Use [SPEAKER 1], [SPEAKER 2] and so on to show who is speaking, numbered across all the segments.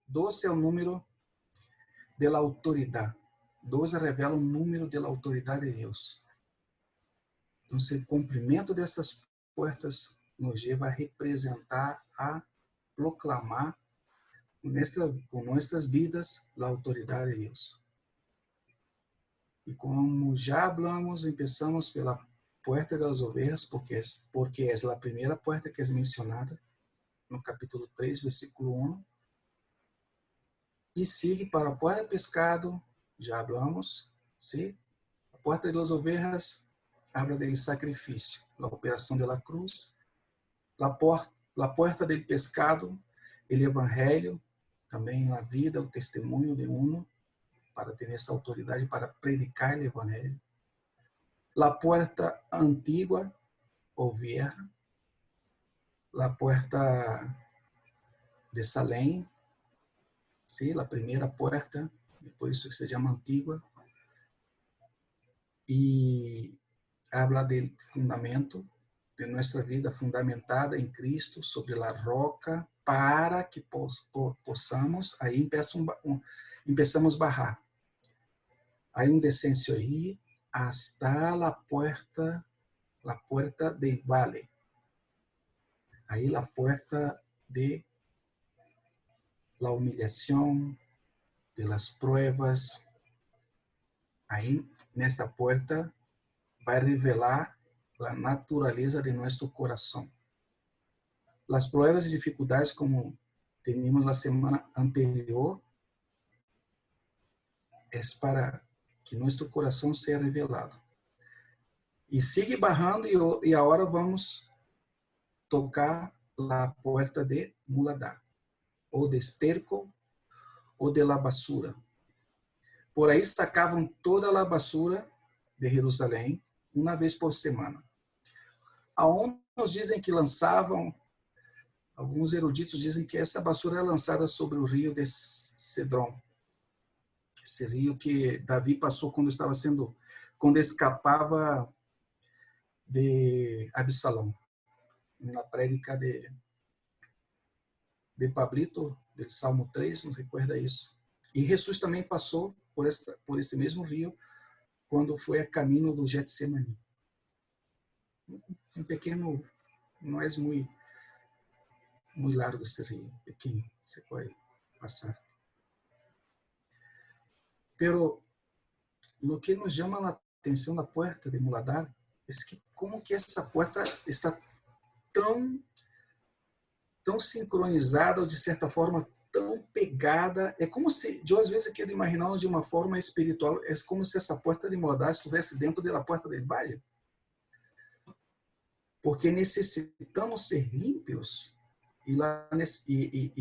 [SPEAKER 1] 12 é o número da autoridade. 12 revela o número da autoridade de Deus. Então, o cumprimento dessas portas nos leva a representar, a proclamar com nossas vidas a autoridade de Deus. E como já hablamos, começamos pela porta das ovelhas, porque é a primeira porta que é mencionada no capítulo 3, versículo 1. E sigue para a porta do pescado, já hablamos, sim? A porta das ovelhas habla do sacrifício, da operação da cruz. A porta do pescado, o evangelho, também a vida, o testemunho de uno, para ter essa autoridade para predicar o evangelho. A porta antiga ou vieja, a porta de Salém, sim, a primeira porta, por isso que se chama antiga, e habla do fundamento de nossa vida fundamentada em Cristo, sobre a roca, para que possamos, aí começamos a barrar. Aí descenso aí hasta a porta del vale. Aí a porta de la humillación, de las pruebas. Aí, nesta porta, vai revelar a natureza de nosso coração. As pruebas e dificuldades, como teníamos na semana anterior, é para que nosso coração seja revelado. E sigue barrando, e agora vamos tocar a porta de muladar, ou de esterco, ou de la basura. Por aí sacavam toda a basura de Jerusalém, uma vez por semana. Alguns dizem que lançavam, alguns eruditos dizem que essa basura é lançada sobre o rio de Cedron. Esse rio que Davi passou quando escapava de Absalão. Na prédica de Pablito, do Salmo 3, nos recuerda isso. E Jesus também passou por esse mesmo rio quando foi a caminho do Getsemane. Um pequeno, não é muito largo esse rio, pequeno, você pode passar. Pero lo que nos chama a atenção na porta de Muladar é que como que essa porta está tão sincronizada, ou de certa forma tão pegada. É como se, eu às vezes quero imaginar de uma forma espiritual, é como se essa porta de Muladar estivesse dentro da porta del valle. Porque necessitamos ser limpios e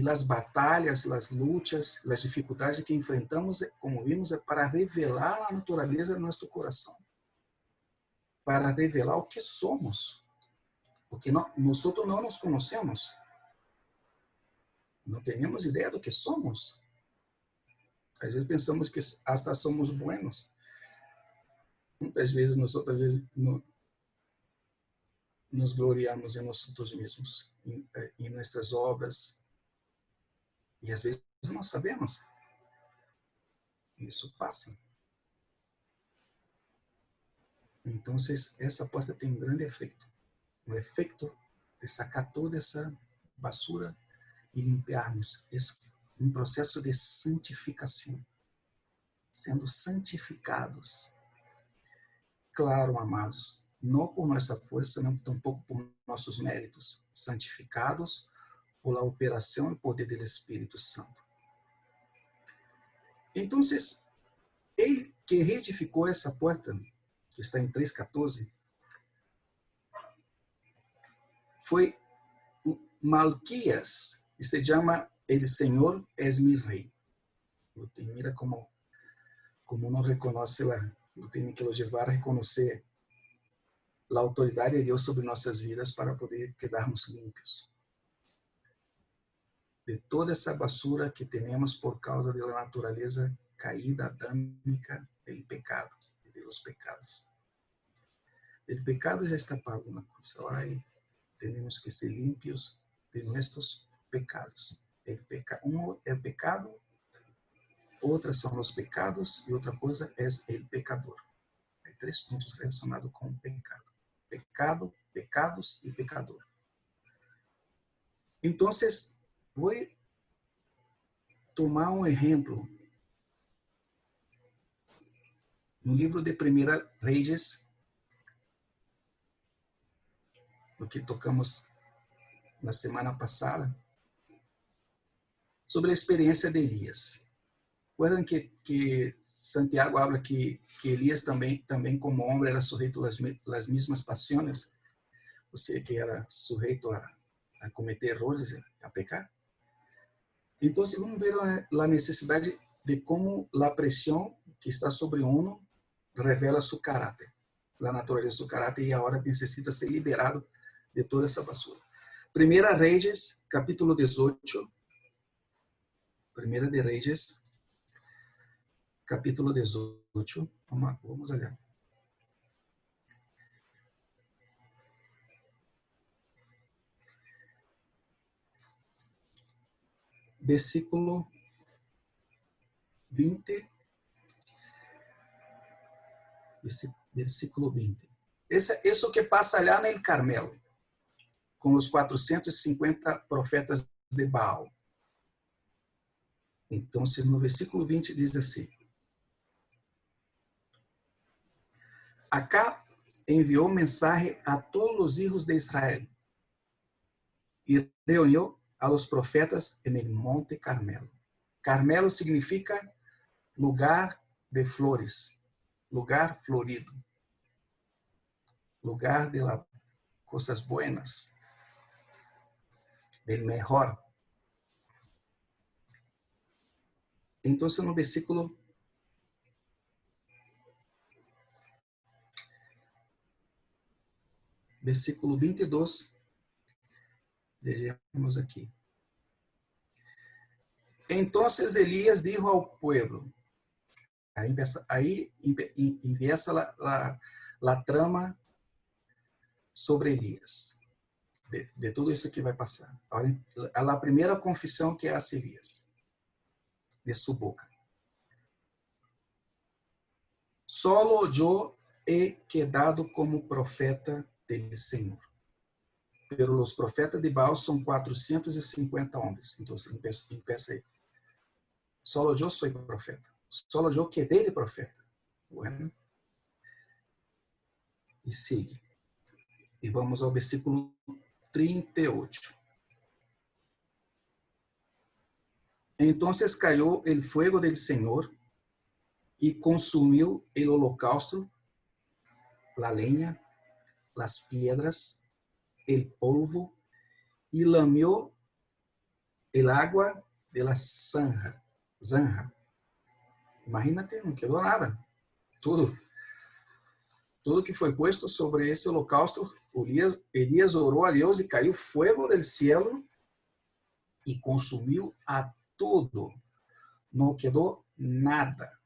[SPEAKER 1] as batalhas, as lutas, as dificuldades que enfrentamos, como vimos, é para revelar a natureza do nosso coração, para revelar o que somos, porque nós não nos conhecemos, não temos ideia do que somos. Às vezes pensamos que hasta somos buenos. Muitas vezes nós nos gloriamos em nós mesmos, em nossas obras, e às vezes não sabemos. Isso passa. Então, essa porta tem um grande efeito. O efeito de sacar toda essa basura e limparmos. É um processo de santificação. Sendo santificados. Claro, amados, não por nossa força, não tampouco por nossos méritos. Santificados por a operação e poder do Espírito Santo. Então, ele que reedificou essa porta, que está em 3:14, foi Malquias, e se chama El Senhor es mi Rei. Mira como não reconhece tem que levar a reconhecer a autoridade de Deus sobre nossas vidas para poder quedarmos limpos de toda essa basura que temos por causa da natureza caída, adâmica, do pecado e dos pecados. O pecado já está pago na cruz. Temos que ser limpios de nossos pecados. Uno é o pecado, outras são os pecados e outra coisa é o pecador. Hay 3 pontos relacionados com o pecado. Pecado, pecados e pecador. Então, vou tomar um exemplo no livro de 1 Reis, o que tocamos na semana passada, sobre a experiência de Elias. Recuerdan que Santiago habla que Elias também como homem era sujeito às mesmas pasiones, ou seja, que era sujeito a cometer errores, a pecar. Então, vamos ver a necessidade de como a pressão que está sobre uno revela seu caráter, a natureza de seu caráter, e agora necessita ser liberado de toda essa basura. 1 Reis, capítulo 18. 1 de Reis, capítulo 18. Vamos olhar. Versículo 20. Versículo 20. Isso que passa lá no Carmelo, com os 450 profetas de Baal. Então, no versículo 20 diz assim: Acá enviou mensagem a todos os filhos de Israel e reuniu a los profetas en el monte Carmelo. Carmelo significa lugar de flores, lugar florido, lugar de las cosas buenas, del mejor. Entonces, no versículo 22, vejamos aqui. Entonces Elías dijo ao pueblo, aí empieza la trama sobre Elias, de tudo isso que vai passar. A primeira confissão que hace Elias, de sua boca. Solo yo he quedado como profeta del Senhor. Pero os profetas de Baal são 450 homens. Então, empieza aí. Solo yo soy profeta. Solo yo quedé de profeta. Bueno. E sigue. E vamos ao versículo 38. Entonces cayó el fuego del Señor y consumió el holocausto, la leña, las piedras, el polvo y lamió el agua de la zanja. Imagínate, não quedou nada. Tudo que foi puesto sobre esse holocausto, Elias orou a Deus e caiu fogo do cielo e consumiu a tudo. Não quedou nada.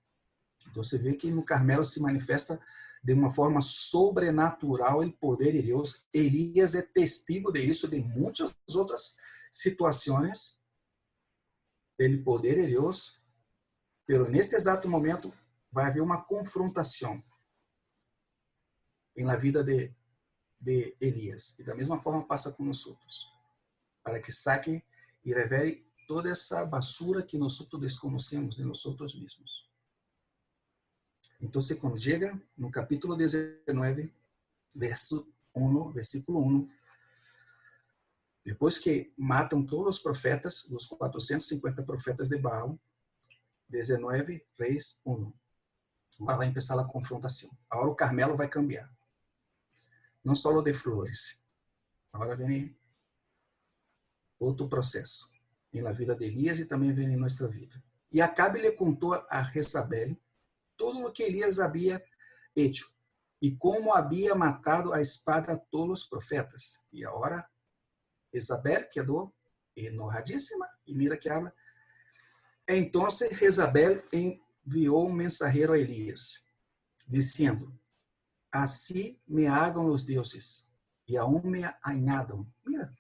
[SPEAKER 1] Então você vê que no Carmelo se manifesta de uma forma sobrenatural o poder de Deus. Elias é testigo de isso, de muitas outras situações. O poder de Deus, pero neste exato momento vai haver uma confrontação na vida de Elias. E da mesma forma passa com nós outros, para que saque e revele toda essa basura que nós outros desconhecemos de nós outros mesmos. Então, quando chega no capítulo 19, versículo 1, depois que matam todos os profetas, os 450 profetas de Baal, 19, Reis 1. Agora vai começar a confrontação. Agora o Carmelo vai cambiar. Não só de flores. Agora vem outro processo. Em la vida de Elias e também vem em nossa vida. E Acabe lhe contou a Jezabel tudo o que Elias havia hecho e como havia matado a espada a todos os profetas. E agora Jezabel quedou enojadíssima e mira que habla. Então Jezabel enviou um mensageiro a Elias, dizendo: assim me hagam os deuses e aún me añadam. Mira,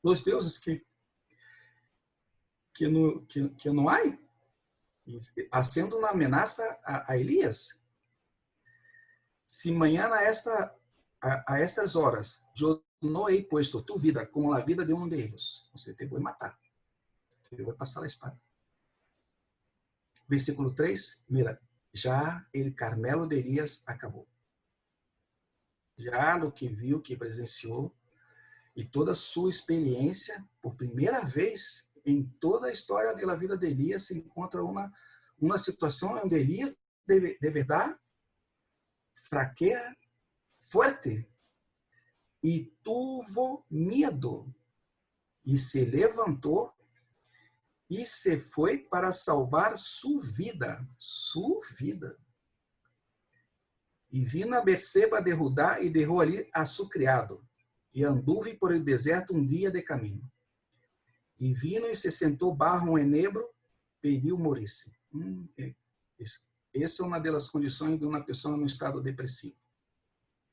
[SPEAKER 1] os deuses que não há, haciendo uma ameaça a Elias. Se mañana a estas horas eu não he puesto tu vida como a vida de um deles, você te vou matar. Te vou passar a espada. Versículo 3, mira, já el Carmelo de Elias acabou. Já o que viu, que presenciou, e toda a sua experiência, por primeira vez em toda a história da vida de Elias, se encontra uma situação onde Elias, de verdade, fraqueia forte e tuvo medo e se levantou e se foi para salvar sua vida. E vino a Berseba de Judá e derrou ali a seu criado. E anduve por el deserto um dia de caminho. E vino e se sentou barro um enebro, pediu morisse. Essa é uma das condições de uma pessoa no estado depressivo.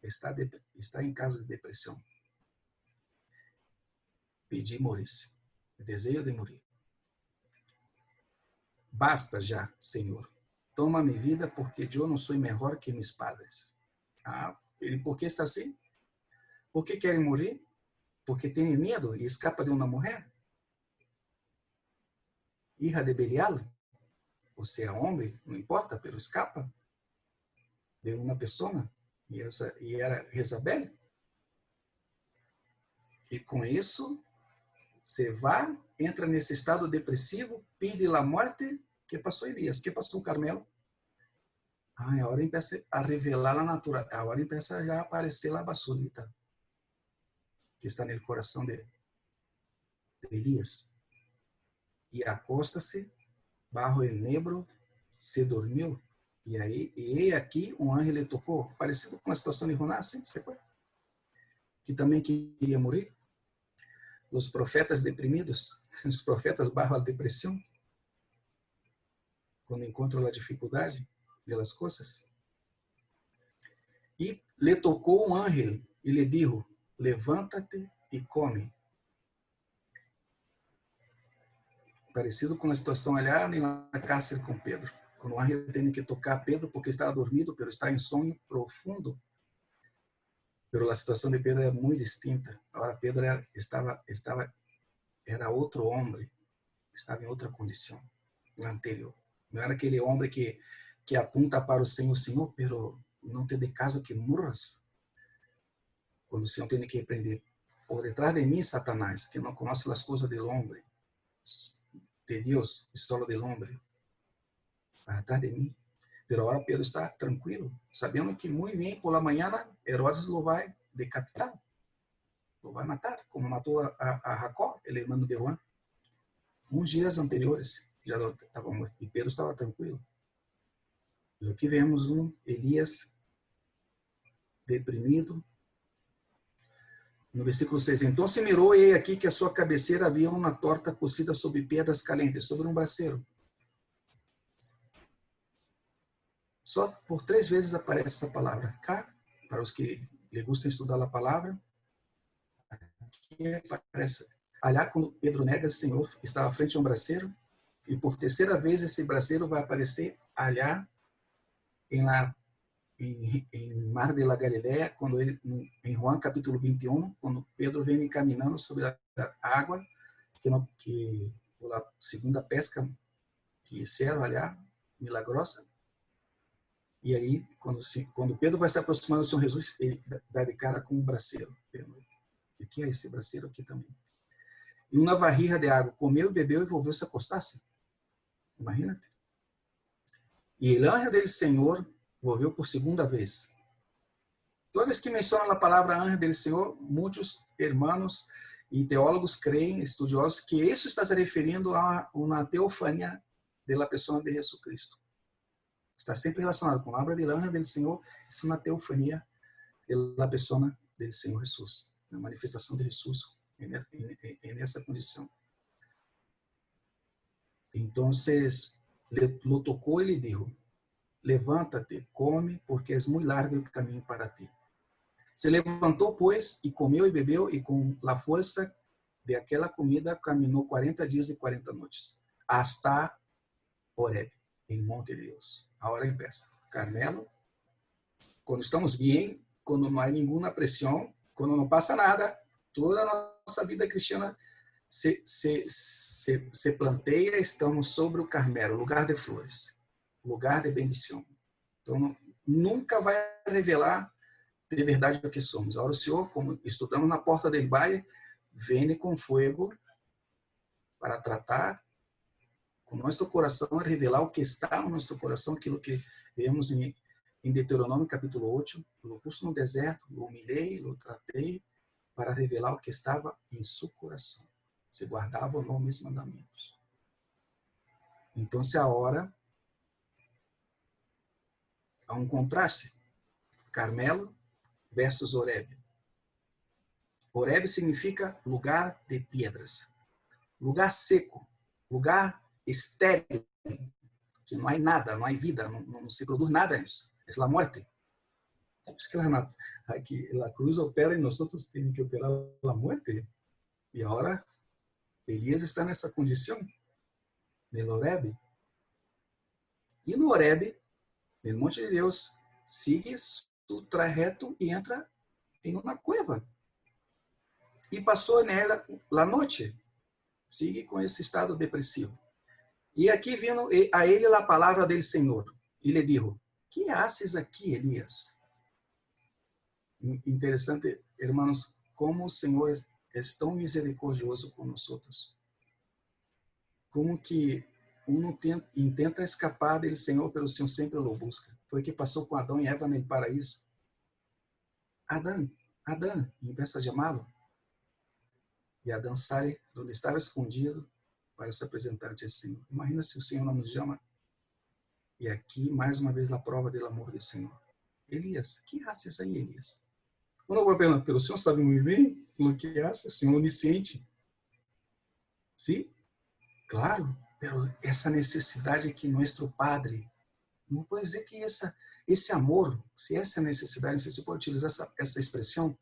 [SPEAKER 1] Está em caso de depressão. Pedir morisse. Desejo de morir. Basta já, Senhor. Toma minha vida, porque eu não sou melhor que meus padres. Por que está assim? Por que querem morrer? Porque tem medo e escapa de uma mulher? Hija de Belial? Você é homem, não importa, pero escapa de uma pessoa. E era Jezabel. E com isso, você vai, entra nesse estado depressivo, pede a morte. Que passou Elias? Que passou o Carmelo? Agora começa a revelar a natureza. Agora começa já a aparecer a basurita que está no coração de Elias. E acosta-se, bajo el nebro, se dormiu. E aqui um anjo lhe tocou, parecido com a situação de Jonás, que também queria morrer. Os profetas deprimidos, os profetas barro a depressão, quando encontram a dificuldade das coisas. E lhe tocou um anjo e lhe dijo: levanta-te e come. Parecido com a situação ali na cárcere com Pedro. Quando o anjo tem que tocar Pedro porque estava dormido, pero está em sonho profundo. Pero a situação de Pedro era muito distinta. Agora Pedro era outro homem, estava em outra condição anterior. Não era aquele homem que apunta para o Senhor, pero não te dê caso que morras. Quando o Senhor tem que repreender, por detrás de mim, Satanás, que não conhece as coisas do homem, de Deus, e só do homem, para atrás de mim. Pero agora Pedro está tranquilo, sabendo que muito bem, por la mañana, Herodes lo vai decapitar, lo vai matar, como matou a Jacó, el hermano de Juan. Uns dias anteriores, já estava morto, e Pedro estava tranquilo. E aqui vemos Elias deprimido. No versículo 6, então se mirou e aqui que a sua cabeceira havia uma torta cocida sobre pedras calientes, sobre braseiro. Só por 3 vezes aparece essa palavra. Cá, para os que lhe gustam estudar a palavra, aqui aparece. Allá, quando Pedro nega o Senhor, estava frente a braseiro, e por 3ª vez esse braseiro vai aparecer allá em Mar de la Galileia, quando ele, em Juan capítulo 21, quando Pedro vem caminhando sobre a água, que a segunda pesca que fizeram allá, milagrosa. E aí, quando Pedro vai se aproximando do Senhor Jesus, ele dá de cara com um braseiro. O que é esse braseiro aqui também? E uma varrija de água, comeu, bebeu e volveu-se a acostar-se. Imagina-te. E o anjo do Senhor volveu por 2ª vez. Toda vez que menciona a palavra anjo do Senhor, muitos irmãos e teólogos creem, estudiosos, que isso está se referindo a uma teofania da pessoa de Jesus Cristo. Está sempre relacionado com a palavra do anjo do Senhor, é uma teofania da pessoa do Senhor Jesus, a manifestação de Jesus nessa condição. Então, lo tocou e lhe dijo: levanta-te, come, porque é muito largo o caminho para ti. Se levantou, pois, e comeu e bebeu, e com a força de aquela comida caminhou 40 dias e 40 noites, hasta Horeb, em Monte de Deus. Agora empieza. Carmelo, quando estamos bem, quando não há nenhuma pressão, quando não passa nada, toda a nossa vida cristiana se planteia, estamos sobre o Carmelo, lugar de flores, lugar de bendição. Então, nunca vai revelar de verdade o que somos. Agora o Senhor, como estudamos na porta del valle, vem com fogo para tratar com nosso coração e revelar o que está no nosso coração, aquilo que vemos em Deuteronômio capítulo 8, lo pus no deserto, lo humilhei, lo tratei, para revelar o que estava em seu coração. Se guardava ou não meus mandamentos. Então, agora há um contraste. Carmelo versus Horeb. Horeb significa lugar de pedras, lugar seco, lugar estéril, que não há nada, não há vida, não se produz nada nisso. É a morte. Por isso que a cruz opera em nós, temos que operar a morte. E agora, Elias está nessa condição, no Horeb. E no Horeb, no Monte de Deus, sigue seu trajeto e entra em uma cueva. E passou nela a noite. Sigue com esse estado depressivo. E aqui vino a ele a palavra do Senhor. E lhe dijo, que haces aqui, Elias? Interessante, irmãos, como o Senhor é tão misericordioso com nós outros. Como que uno intenta escapar dele, Senhor, pelo Senhor sempre o busca. Foi o que passou com Adão e Eva no paraíso. Adão, Adão, e começa a chamá-lo. E Adão sai de onde estava escondido para se apresentar diante do Senhor. Imagina se o Senhor não nos chama. E aqui, mais uma vez, a prova do amor do Senhor. Elias, que haces aí, Elias? Uno vai perguntar, pero o Senhor sabe muito bem o que hace, o Senhor onisciente. Sim? Claro, pero essa necessidade que nosso Padre, não pode dizer que esse amor, se essa necessidade, não sei se pode utilizar essa expressão,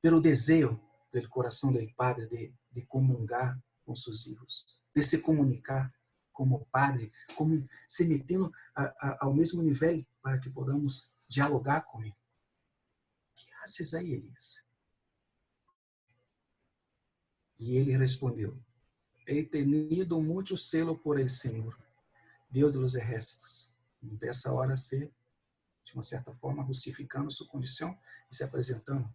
[SPEAKER 1] pero o desejo do coração do Padre de comungar com seus filhos, de se comunicar como Padre, como se metendo ao mesmo nível para que podamos dialogar com Ele. Que haces aí, Elias? E ele respondeu, he tenido muito celo por el Senhor, Deus dos exércitos. E dessa hora se, de uma certa forma, justificando sua condição e se apresentando.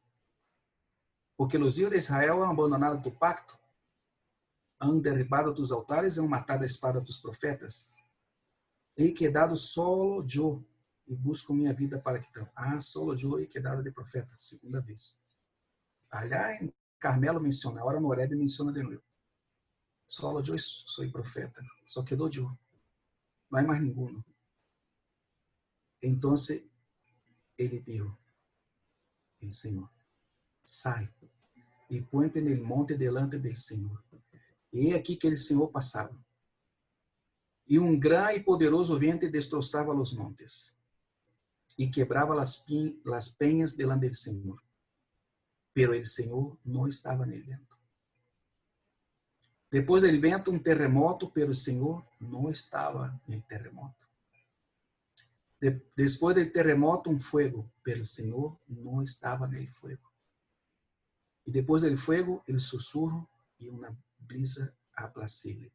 [SPEAKER 1] Porque os filhos de Israel han abandonado tu pacto, han derribado tus altares e han matado a espada tus profetas. He quedado solo eu e busco minha vida para que tal. Solo eu he quedado de profeta, segunda vez. Allá em Carmelo menciona, agora no Horeb menciona de novo. Solo eu sou profeta, só quedou eu. Não há mais ninguém. Então, ele disse, el Senhor, sai e põe-te no monte delante del Senhor. E aqui que o Senhor passava. E grande e poderoso vento destroçava os montes e quebrava as penhas delante del Senhor. Pero el Senhor não estava no vento. Depois do vento, terremoto, pero o Senhor não estava no terremoto. Depois do terremoto, fogo, pero o Senhor não estava no fogo. E depois do fogo, o sussurro e uma brisa apacible.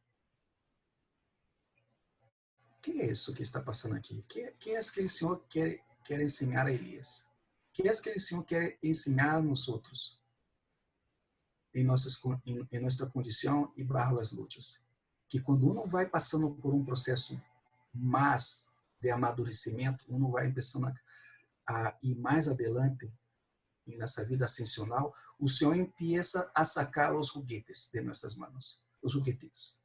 [SPEAKER 1] O que é isso que está passando aqui? Que é que o Senhor quer ensinar a Elias? Que é que o Senhor quer ensinar a nós outros? Em nossa condição e barro as lutas. Que quando uno vai passando por processo mais de amadurecimento, uno vai começando a ir mais adelante nessa vida ascensional, o Senhor empieza a sacar os juguetes de nossas mãos, os juguetitos.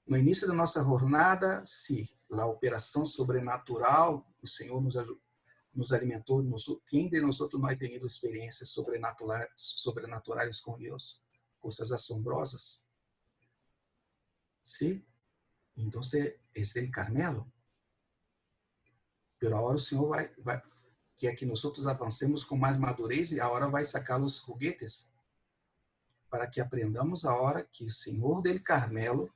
[SPEAKER 1] No início da nossa jornada, sim, a operação sobrenatural, o Senhor nos alimentou. Quem de nós não ha tenido experiências sobrenaturais com Deus? Coisas assombrosas. Sim? Então, esse é o Carmelo. Pero agora o Senhor vai quer que nós avancemos com mais madurez e agora vai sacar os juguetes. para que aprendamos agora que o Senhor del Carmelo,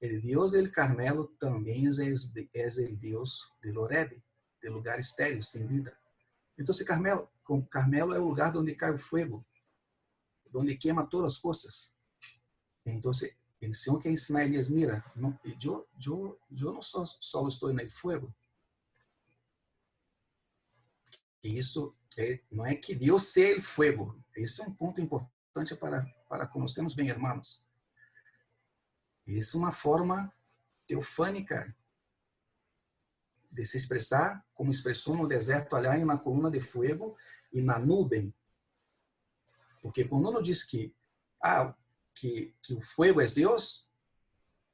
[SPEAKER 1] o Deus del Carmelo, também é o Deus del Horebe, de lugar estéril, sem vida. Então, Carmelo é o lugar onde cai o fogo, onde queima todas as coisas. Então, o Senhor quer ensinar a Elias, mira, eu não só estou no fogo. Isso não é que Deus seja o fogo. Esse é um ponto importante para conhecermos bem, irmãos. Isso é uma forma teofânica de se expressar, como expressou no deserto, ali na coluna de fogo e na nuvem. Porque quando uno diz que o fogo é Deus,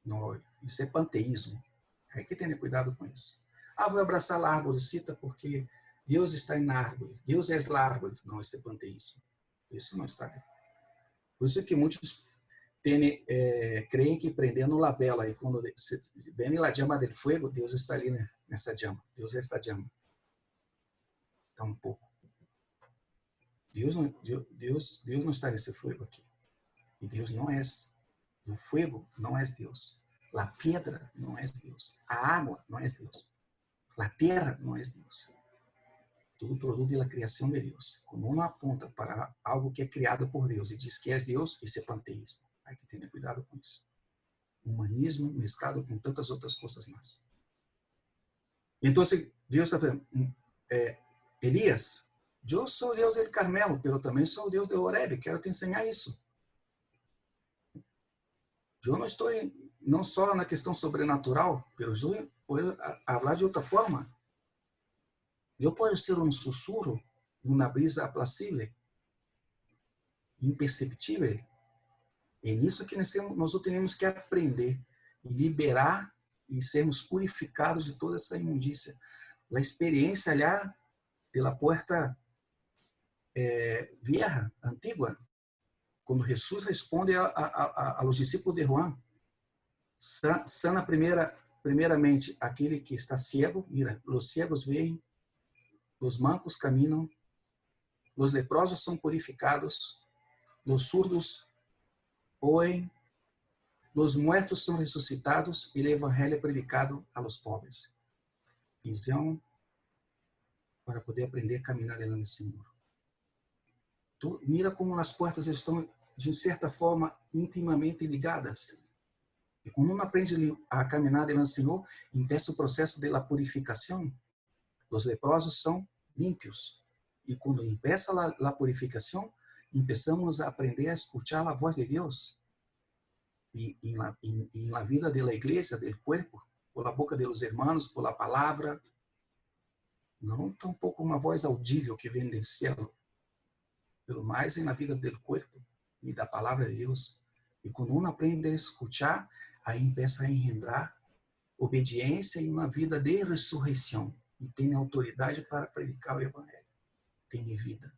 [SPEAKER 1] não, isso é panteísmo. Hay que ter cuidado com isso. Vou abraçar a árvore, cita, porque Deus está na árvore. Deus é a árvore. Não, isso é panteísmo. Isso não está. Por isso que muitos creem que prendendo a vela, e quando vem a chama do fogo, Deus está ali nessa chama. Deus é esta chama. Está um pouco. Deus não está nesse fogo aqui. E Deus não é. O fogo não é Deus. A pedra não é Deus. A água não é Deus. A terra não é Deus. Tudo produto da criação de Deus. Quando uno aponta para algo que é criado por Deus e diz que é Deus, isso é panteísmo. Hay que ter cuidado com isso. Humanismo mesclado com tantas outras coisas mais. Então, Deus está falando, Elias, eu sou o Deus do Carmelo, mas também sou o Deus de Horebe, quero te ensinar isso. Eu não estou não só na questão sobrenatural, mas eu posso falar de outra forma. Eu posso ser um sussurro, uma brisa aplacível, imperceptível. É nisso que nós temos que aprender e liberar e sermos purificados de toda essa imundícia. A experiência lá pela porta vieja, antiga, quando Jesus responde a los discípulos de Juan, sana primeiramente aquele que está cego, mira, os cegos veem, os mancos caminham, os leprosos são purificados, os surdos oem, os muertos são ressuscitados e o evangelho é predicado a los pobres. Visão para poder aprender a caminhar diante do Senhor. Mira como as portas estão, de certa forma, intimamente ligadas. E quando uno aprende a caminhar diante do Senhor, empieza o processo de la purificação. Os leprosos são limpios. E quando empieza a purificação, começamos a aprender a escuchar a voz de Deus. E na vida da igreja, do corpo, por la boca de los hermanos, por la palavra, não tampouco uma voz audível que vem do céu, pelo mais na vida do corpo e da palavra de Deus. E quando uno aprende a escuchar, aí começa a engendrar obediência e uma vida de ressurreição. E tem autoridade para predicar o evangelho. Tem vida.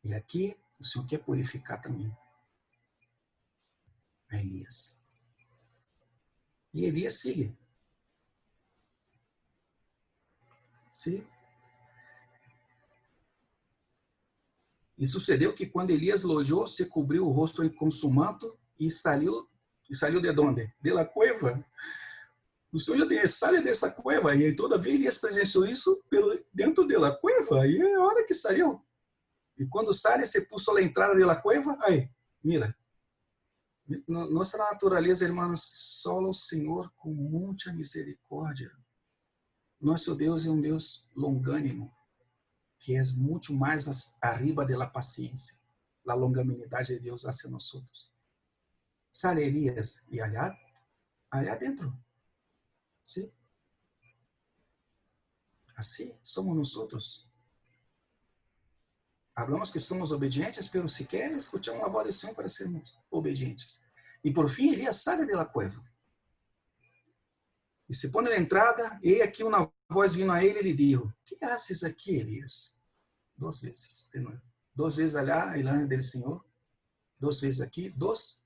[SPEAKER 1] E aqui o Senhor quer purificar também a Elias. E Elias sigue. Sim. E sucedeu que quando Elias lojou, se cobriu o rosto com su manto e saiu de onde? De la cueva. O Senhor sai dessa cueva e todavia Elias presenciou isso dentro da cueva e é a hora que saiu. E quando sai, se puso a entrada da cueva, aí, mira. Nossa natureza, irmãos, só o Senhor com muita misericórdia. Nosso Deus é um Deus longânimo, que é muito mais arriba da paciência, a longanimidade de Deus hacia nós. Sale Elias e allá dentro. ¿Sí? Assim somos nós. Hablamos que somos obedientes, pero sequer escuchamos a voz do Senhor para sermos obedientes. E por fim, Elias sai da cueva. E se põe na entrada, e aqui uma voz vindo a ele, ele dijo: "Que haces aqui, Elias?" 2 vezes, de novo. 2 vezes allá, el ángel del Senhor. 2 vezes aqui. 2,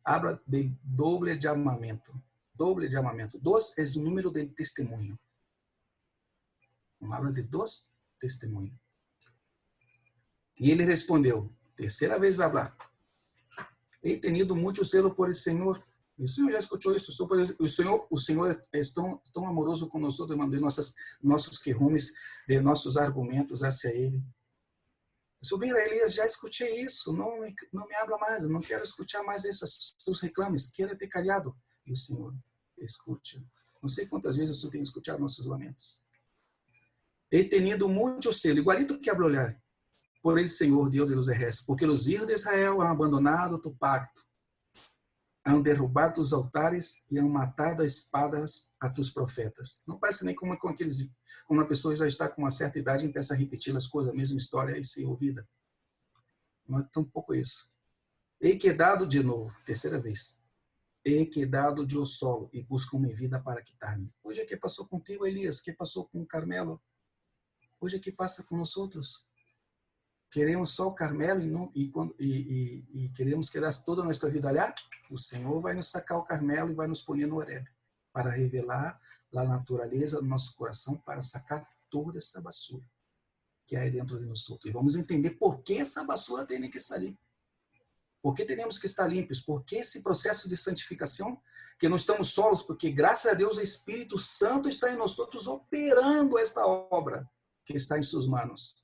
[SPEAKER 1] habla de doble llamamiento. Doble llamamiento. 2 é o número del testemunho. Habla de 2 testemunhos. E ele respondeu: Terceira vez vai falar. He tenido muito zelo por el Senhor. O Senhor já escutou isso. O Senhor é tão amoroso conosco, mandando nossos quejumes, de nossos argumentos hacia Ele. Mira, Elias, já escutei isso. Não me habla mais. Não quero escutar mais esses seus reclames. Quédate callado. E o Senhor escute. Não sei quantas vezes eu tenho escutado nossos lamentos. He tenido muito zelo, igualito que hablar por el Senhor, Deus de los ejércitos, porque os hijos de Israel han abandonado tu pacto, han derrubado tus altares e han matado a espadas a tus profetas. Não parece nem como uma pessoa já está com uma certa idade e começa a repetir as coisas, a mesma história e ser ouvida. Não é tão pouco isso. He quedado de novo, terceira vez. He quedado de o solo e buscam-me vida para quitar-me. Hoje é que passou contigo, Elias, que passou com Carmelo. Hoje é que passa com nós outros. Queremos só o Carmelo e queremos quedar toda a nossa vida ali. O Senhor vai nos sacar o Carmelo e vai nos pôr no Horebe para revelar a natureza do nosso coração, para sacar toda essa basura que há dentro de nós. E vamos entender por que essa basura tem que sair. Por que temos que estar limpos? Por que esse processo de santificação? Que não estamos solos, porque graças a Deus o Espírito Santo está em nós todos operando esta obra que está em suas mãos.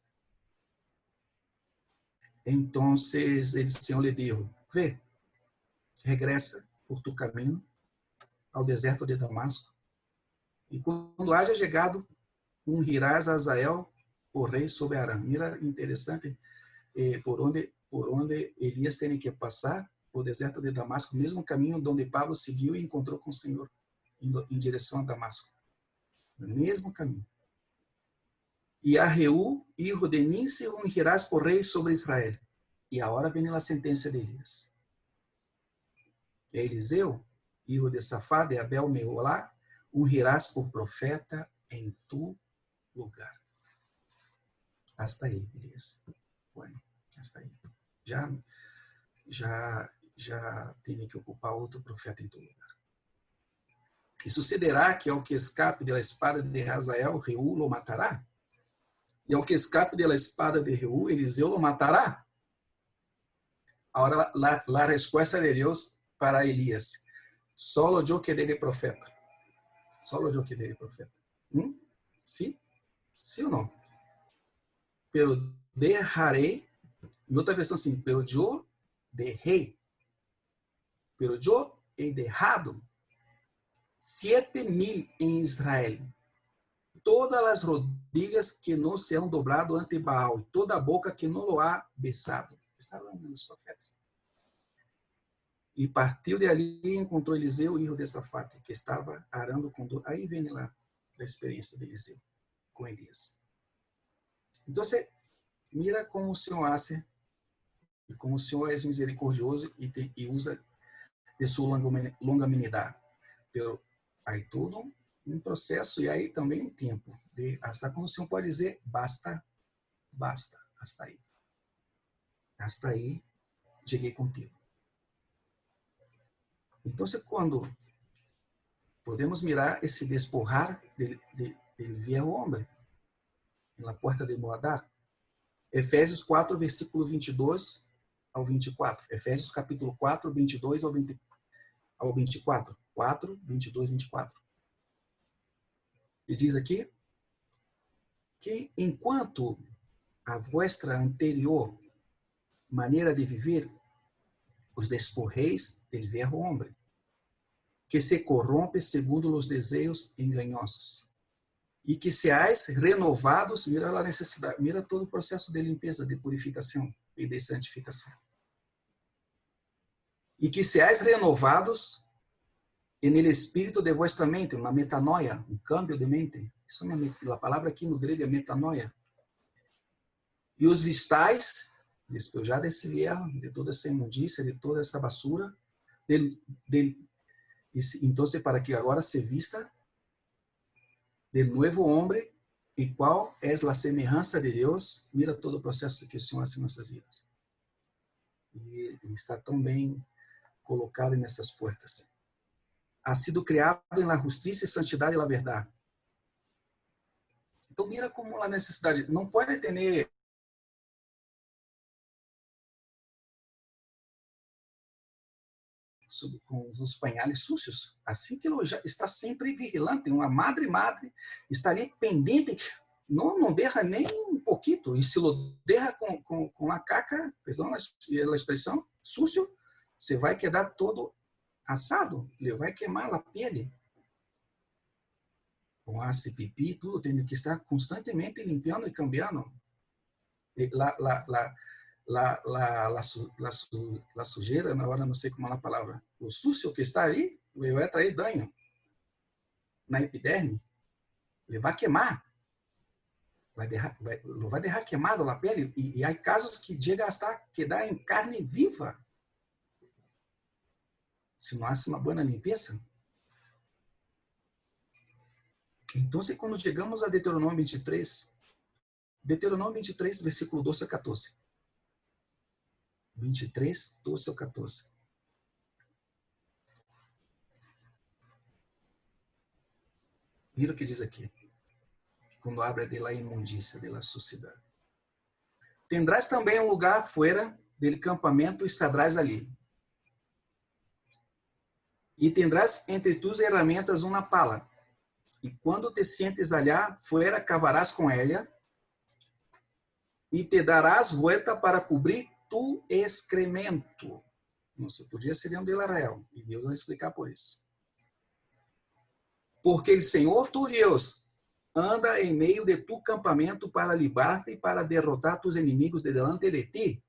[SPEAKER 1] Então, o Senhor lhe disse, vê, regressa por tu caminho ao deserto de Damasco, e quando haja chegado, ungirás a Azael por rei sobre Aram. Mira, interessante, por onde Elias tem que passar, o deserto de Damasco, o mesmo caminho onde Pablo seguiu e encontrou com o Senhor, em direção a Damasco. O mesmo caminho. E a Reú, hijo de Nimsi, ungirás por rei sobre Israel. E agora vem a sentença de Elias. Eliseu, hijo de Safá, de Abel Meolá, ungirás por profeta em tu lugar. Hasta aí, Elias. Bueno, hasta aí. Já tem que ocupar outro profeta em tu lugar. E sucederá que ao que escape da espada de Hazael, Reú lo matará. E ao que escape da espada de Reú, Eliseu lo matará. Agora, a resposta de Deus para Elias. Solo yo quedé de profeta. Solo yo quedé de profeta. ¿Sí? ¿Sí o no? Pero dejaré, em outra versão assim, pero yo dejé. Pero yo he dejado 7,000 em Israel. Todas as rodilhas que não se han dobrado ante Baal, e toda a boca que não lo ha besado. Estavam os profetas. E partiu de ali e encontrou Eliseu, hijo de Safate, que estava arando com dor. Aí vem lá a experiência de Eliseu com Elias. Então, mira como o Senhor hace, e como o Senhor é misericordioso e usa de sua longanimidade. Pero aí todo um processo e aí também um tempo. Hasta quando o Senhor pode dizer, basta, basta, hasta aí. Hasta aí, cheguei contigo. Então, quando podemos mirar esse despojar del viejo homem na porta de Moadar, Efésios 4, versículo 22 ao 24. Efésios capítulo 4, 22 ao 24. 4, 22, 24. E diz aqui que enquanto a vuestra anterior maneira de viver os despojeis del viejo homem, que se corrompe segundo os desejos engañosos, e que seais renovados, mira a necessidade, mira todo o processo de limpeza, de purificação e de santificação. E que seais renovados en el espírito de vuestra mente, uma metanoia, um câmbio de mente. Isso é a palavra aqui no grego é metanoia. E os vistais, despejar desse viejo, de toda essa imundícia, de toda essa basura, então, para que agora se vista del nuevo homem, e qual é a semelhança de Deus. Mira todo o processo que o Senhor hace em nossas vidas. E está tão bem colocado nessas portas. Ha sido criado em la justiça e santidade e la verdade. Então, mira como a necessidade. Não pode ter com os pañales sucios. Assim que ele já está sempre vigilante. Uma madre está ali pendente. Não deixa nem um pouquinho. E se lo deixa com a caca, perdão a expressão, sucio, você vai quedar todo assado. Ele vai queimar a pele. Com hace pipi, tudo tem que estar constantemente limpando e cambiando. La sujeira, na hora não sei como é a palavra, o sucio que está aí, vai trazer dano na epiderme, ele vai queimar, vai deixar queimado a pele, e há casos que chega a quedar em carne viva, se não há uma boa limpeza. Então, quando chegamos a Deuteronômio 23, versículo 12 a 14. 23, 12 ao 14. Mira o que diz aqui. Quando habla de la imundícia, de la suciedade. Tendrás também um lugar fora del campamento, estarás ali. E tendrás entre tus ferramentas uma pala. E quando te sientes allá, fora cavarás com ela, e te darás vuelta para cobrir tu excremento. Não se podia ser um de Israel. E Deus vai explicar por isso. Porque o Senhor tu Deus anda em meio de tu campamento para livrar-te e para derrotar tus inimigos de delante de ti.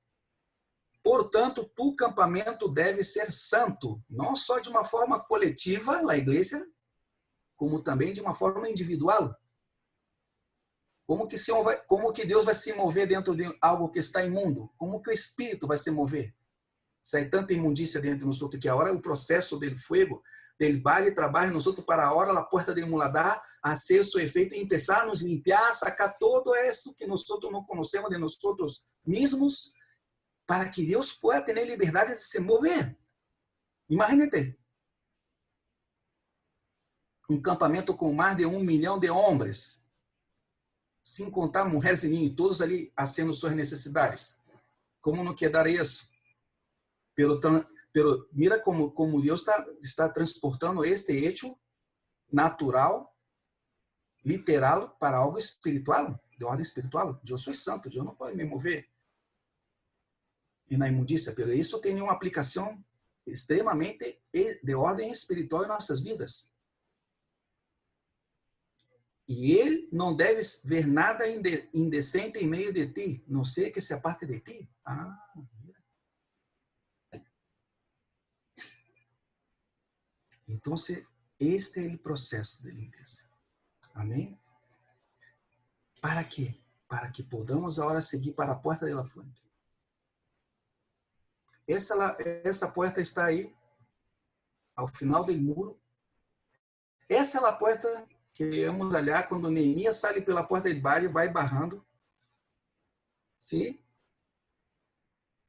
[SPEAKER 1] Portanto, tu campamento deve ser santo, não só de uma forma coletiva, a igreja, como também de uma forma individual. Como que Deus vai se mover dentro de algo que está imundo? Como que o Espírito vai se mover? Sai tanta imundícia dentro de nós que agora o processo do fogo, del vale, trabalha nós para a hora, a porta de muladar, a ser o seu efeito e começar a nos limpar, sacar todo isso que nós não conhecemos de nós mesmos, para que Deus possa ter liberdade de se mover. Imagínate. Um campamento com mais de 1 milhão de homens, sem contar mulheres e ninhos, todos ali fazendo suas necessidades. Como não quedar isso? Mira como Deus está transportando este hecho natural, literal, para algo espiritual, de ordem espiritual. Eu sou santo, eu não posso me mover e na imundícia, mas isso tem uma aplicação extremamente de ordem espiritual em nossas vidas. E ele não deve ver nada indecente em meio de ti, não sei que se aparte de ti. Então, este é o processo de limpeza. Amém? ¿Para quê? Para que podamos agora seguir para a porta da fuente. Essa porta está aí, ao final do muro. Essa é a porta que vamos olhar quando Neemias sai pela porta de baile, vai barrando. Sim?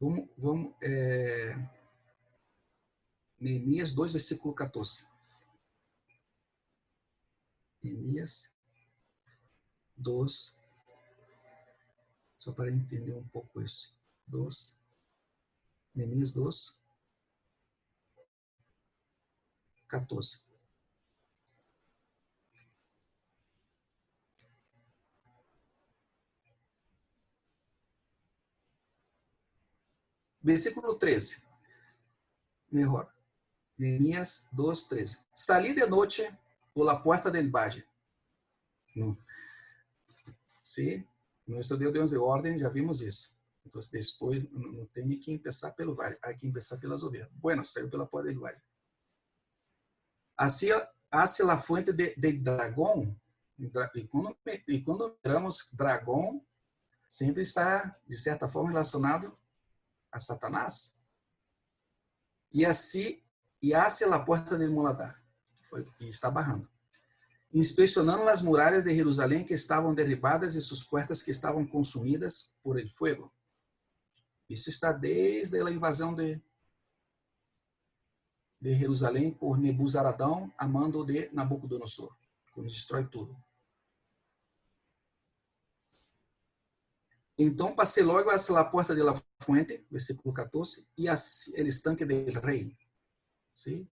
[SPEAKER 1] Vamos Neemias 2, versículo 14. Neemias 2, só para entender um pouco isso. Neemias 2, 14. Versículo 13. Melhor. Neemias 2, 13. Salí de noite por la puerta del valle. Sim, nosso Deus de ordem, já vimos isso. Então, depois, não tem que começar pelo vale, há que começar pelas ovelhas. Bueno, saiu pela porta do vale. Hacia la fuente de dragão, e quando miramos dragão, sempre está, de certa forma, relacionado a Satanás. E hacia la porta de Muladar. E está barrando. Inspecionando as muralhas de Jerusalém que estavam derribadas e suas portas que estavam consumidas por el fuego. Isso está desde a invasão de Jerusalém por Nebuzaradão, a mando de Nabucodonosor, quando destrói tudo. Então passei logo hacia la porta de la fuente, versículo 14, e el estanque del rei. ¿sí?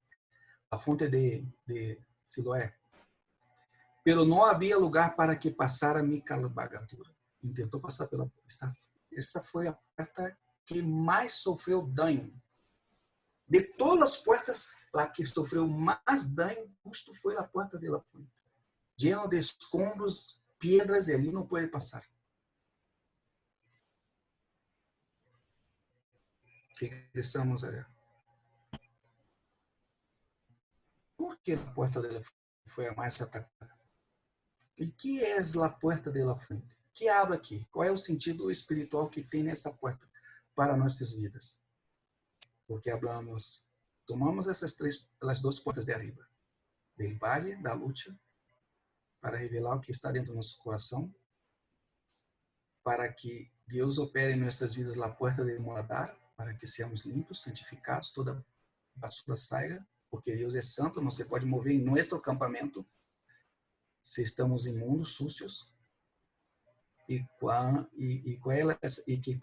[SPEAKER 1] La fuente de Siloé. Pero não havia lugar para que passara mi cabalgadura. Tentou passar pela porta. Essa foi a porta que mais sofreu dano. De todas as portas, a que sofreu mais dano justo foi a porta de la fuente. Lleno de escombros, piedras, e ali não pode passar. Regressamos allá. Por que a porta de la fuente foi a mais atacada? E que é a porta de la fuente? Que abre aqui? Qual é o sentido espiritual que tem nessa porta para nossas vidas? Porque tomamos as duas portas de arriba, do vale, da luta, para revelar o que está dentro do nosso coração, para que Deus opere em nossas vidas a porta de moradar, para que sejamos limpos, santificados, toda basura saia, porque Deus é santo, não se pode mover em nosso acampamento se estamos imundos, sucios. E que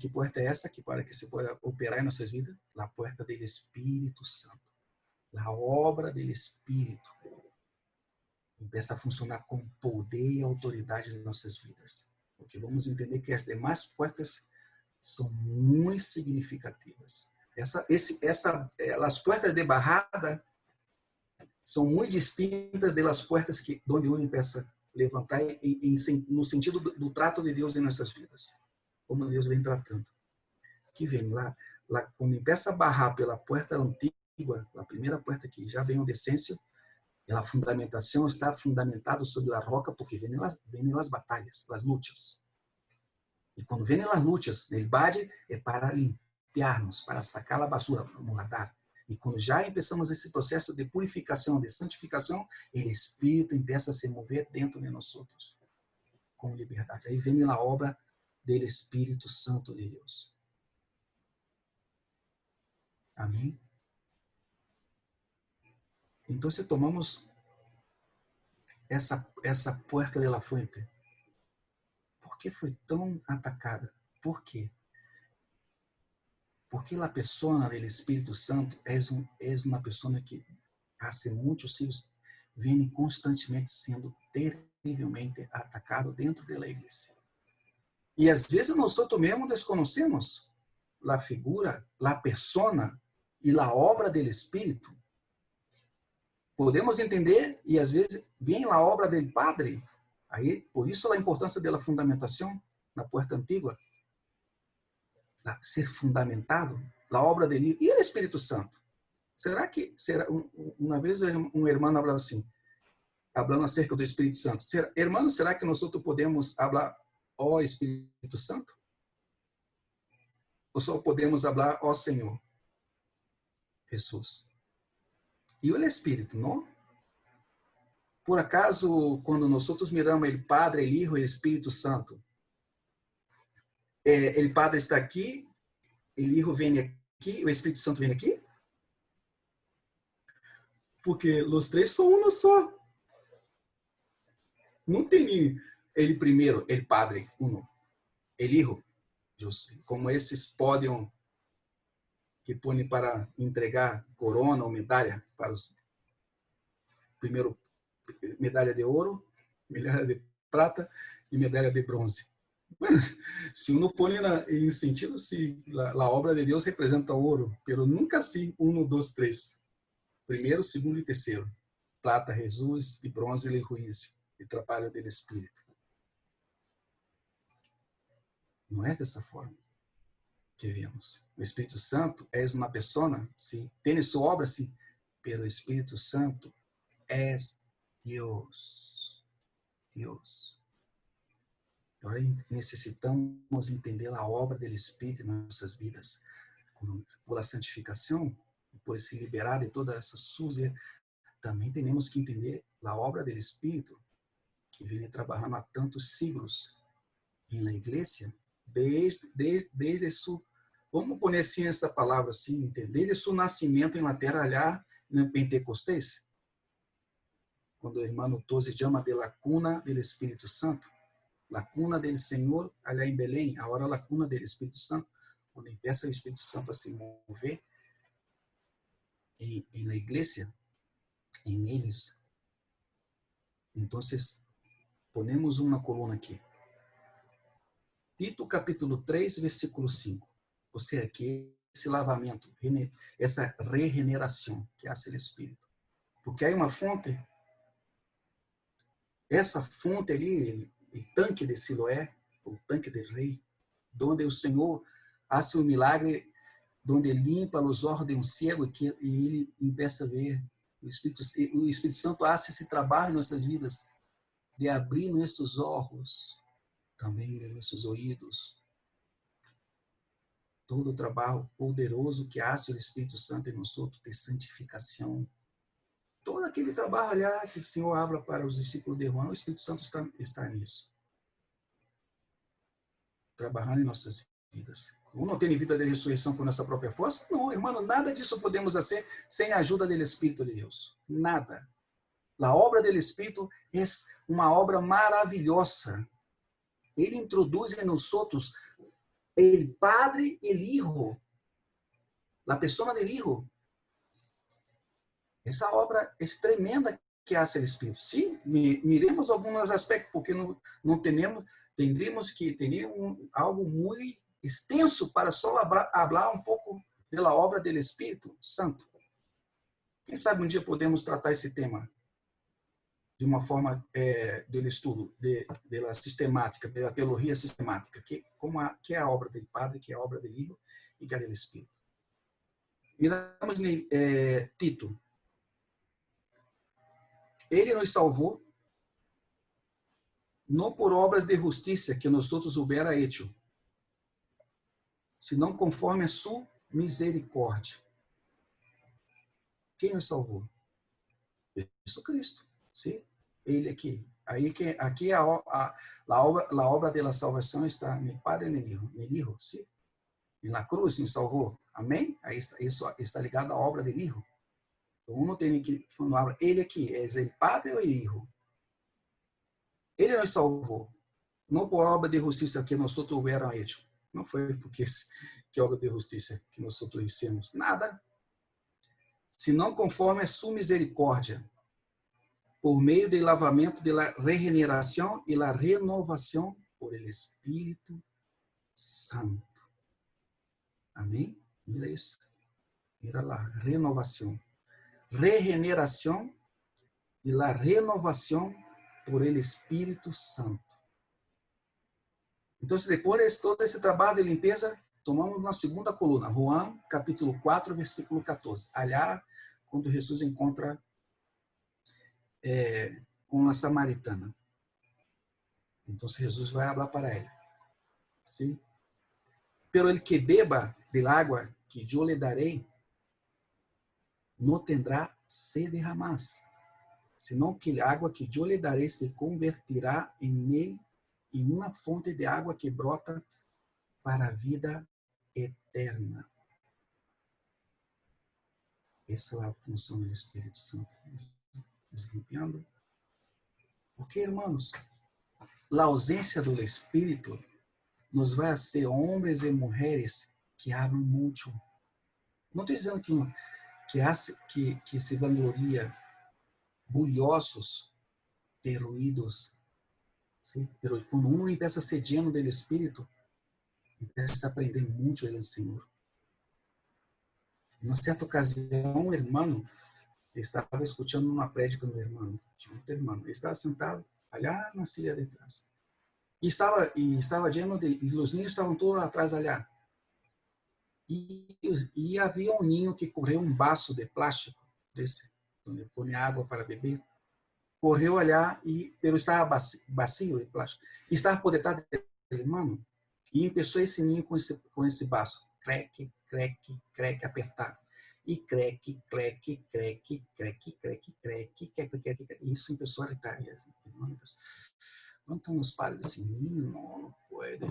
[SPEAKER 1] porta é essa que para que se possa operar em nossas vidas? A porta do Espírito Santo. A obra do Espírito começa a funcionar com poder e autoridade em nossas vidas. Porque vamos entender que as demais portas são muito significativas. As portas de barrada são muito distintas das portas onde uno começa levantar no sentido do trato de Deus em nossas vidas, como Deus vem tratando. Que vem lá quando começa a barrar pela porta antiga, a primeira porta que já vem o decêncio, a fundamentação está fundamentada sobre a roca, porque vêm as batalhas, as lutas. E quando vêm as lutas, ele bate é para limpiarmos, para sacar a basura, moradar. E quando já começamos esse processo de purificação, de santificação, o Espírito começa a se mover dentro de nós outros, com liberdade. Aí vem a obra do Espírito Santo de Deus. Amém? Então, se tomamos essa porta de la fuente, por que foi tão atacada? Por quê? Porque a pessoa do Espírito Santo é uma pessoa que há muitos siglos vem constantemente sendo terrivelmente atacado dentro da igreja. E às vezes nós mesmos desconhecemos a figura, a persona e a obra do Espírito. Podemos entender e às vezes vem a obra do Padre. Aí, por isso a importância da fundamentação na porta antiga, ser fundamentado, a obra dele e o Espírito Santo. Será uma vez um irmão falava assim, falando acerca do Espírito Santo. Irmão, será que nós podemos falar ó Espírito Santo? Ou só podemos falar ó Senhor Jesus? E o Espírito, não? Por acaso, quando nós miramos o Padre, o Hijo e o Espírito Santo, o Padre está aqui, o Hijo vem aqui, o Espírito Santo vem aqui? Porque os três são um só. Não tem ele primeiro, ele Padre, uno. El Hijo, como esses pódios que põem para entregar corona ou medalha para os primeiro medalha de ouro, medalha de prata e medalha de bronze. Bueno, se uno põe em sentido, se a obra de Deus representa ouro, pero nunca assim 1, 2, 3. Primeiro, segundo e terceiro. Prata, Jesus, e bronze, ele juízo, e trabalho do Espírito. Não é dessa forma que vemos. O Espírito Santo é uma pessoa, sim, tem sua obra, sim, pero o Espírito Santo é Deus. Deus. Agora necessitamos entender a obra do Espírito em nossas vidas, por a santificação, por se liberar de toda essa sujeira. Também temos que entender a obra do Espírito, que vem trabalhando há tantos siglos na igreja, desde su, vamos pôr assim essa palavra assim, desde seu nascimento na terra, allá no Pentecostés, quando o irmão Tosi chama de la cuna del Espírito Santo, la cuna del Senhor, allá em Belém, agora la cuna del Espírito Santo, quando empieza o Espírito Santo a se mover, en la iglesia, en ellos. Entonces, ponemos uma coluna aqui. Tito capítulo 3, versículo 5. Ou seja, que esse lavamento, essa regeneração que hace o Espírito. Porque há uma fonte, essa fonte ali, o tanque de Siloé, o tanque do rei, onde o Senhor hace um milagre, onde limpa os olhos de um cego e ele começa a ver. O Espírito Santo faz esse trabalho em nossas vidas, de abrir nossos olhos, também de nossos ouvidos. Todo o trabalho poderoso que hace o Espírito Santo em nós, de santificação. Todo aquele trabalho que o Senhor habla para os discípulos de Juan, o Espírito Santo está nisso. Trabalhando em nossas vidas. Não tem vida de ressurreição por nossa própria força? Não, irmão, nada disso podemos fazer sem a ajuda do Espírito de Deus. Nada. A obra do Espírito é uma obra maravilhosa. Ele introduz em nós o Padre e o Hijo. A pessoa do Hijo. Essa obra é tremenda que hace o Espírito. Sim, miremos alguns aspectos, porque não teríamos que ter algo muito extenso para só falar um pouco da obra do Espírito Santo. Quem sabe um dia podemos tratar esse tema de uma forma do estudo, da sistemática, da teologia sistemática, que é a obra do Padre, que é a obra do Hijo e que é do Espírito. Miramos Tito. Ele nos salvou, não por obras de justiça que nós outros hubiera hecho, senão conforme a sua misericórdia. Quem nos salvou? Jesus Cristo. Sim, ele aqui. Aqui a obra da salvação está no Padre e no Hijo, sim. E na cruz nos salvou. Amém? Aí isso está ligado à obra do Hijo. Então, não tem que quando habla ele aqui, é o Padre ou o Hijo? Ele nos salvou, não por obra de justiça que nós outros houveram hecho. Não foi porque que obra de justiça que nós outros hicimos. Nada. Senão conforme a sua misericórdia, por meio do lavamento da regeneração e da renovação por el Espírito Santo. Amém? Mira isso. Mira lá, renovação. Regeneração e a renovação por el Espírito Santo. Então, depois de todo esse trabalho de limpeza, tomamos uma segunda coluna, Juan, capítulo 4, versículo 14. Allá, quando Jesus encontra com a samaritana. Então, Jesus vai falar para ela. Sim? Pero el que beba del agua que yo le darei, no tendrá sede jamás, sino que a água que eu lhe darei se convertirá em uma fonte de água que brota para a vida eterna. Essa é a função do Espírito Santo, nos limpando. Porque, irmãos, a ausência do Espírito nos vai ser homens e mulheres que hablam muito. Não estou dizendo que se vangloria, bulhosos, derruídos. Sim, mas quando um começa a ser lleno do Espírito, começa a aprender muito do Senhor. Em uma certa ocasião, um irmão estava escutando uma prédica do irmão, de outro irmão. Ele estava sentado allá na silla de trás. E estava lleno e os ninhos estavam todos atrás allá. E havia um ninho que correu um vaso de plástico, desse, onde põe água para beber. Correu allá, pero estava vazio de plástico. E estava por detrás dele, irmão. E começou esse ninho com esse vaso. Creque, creque, creque, apertar. E creque, creque, creque, creque, creque, creque, creque, creque, creque. Isso começou a irritar. Não estão os padres desse ninho? Não pode.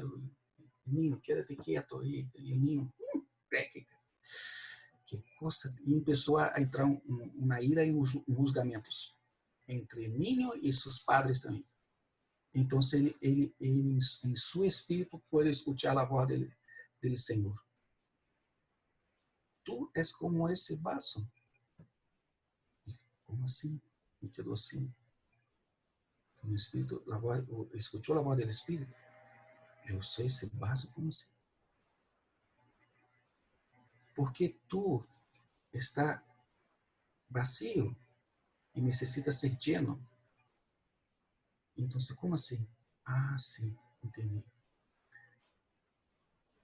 [SPEAKER 1] Ninho, quédate quieto aí. E o ninho, creque. Que coisa. E começou a entrar uma ira e julgamentos entre niño e seus padres também. Então, ele em seu espírito pode escutar a voz do Senhor. Tu és como esse vaso. como assim? Me quedou assim. O Espírito, escuchou a voz do Espírito. Eu sou esse vaso, como assim? Porque tu está vazio e necessita ser lleno. Então, como assim? Ah, sim, entendi.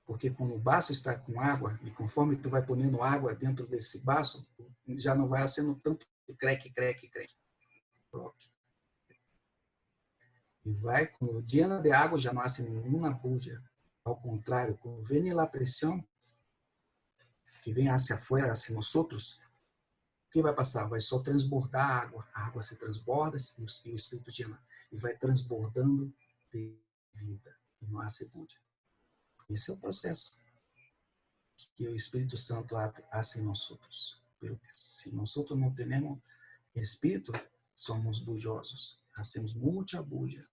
[SPEAKER 1] Porque quando o vaso está com água, e conforme tu vai ponendo água dentro desse vaso, já não vai sendo tanto creque. E vai, quando llena de água, já não hace nenhuma bulla. Ao contrário, quando vem a pressão, que vem hacia afuera, hacia nós outros, o que vai passar? Vai só transbordar a água se transborda e o Espírito llena. E vai transbordando de vida. E não há bulla. Esse é o processo que o Espírito Santo hace em nós outros. Se nós outros não temos Espírito, somos bullosos. Hacemos muita bulla.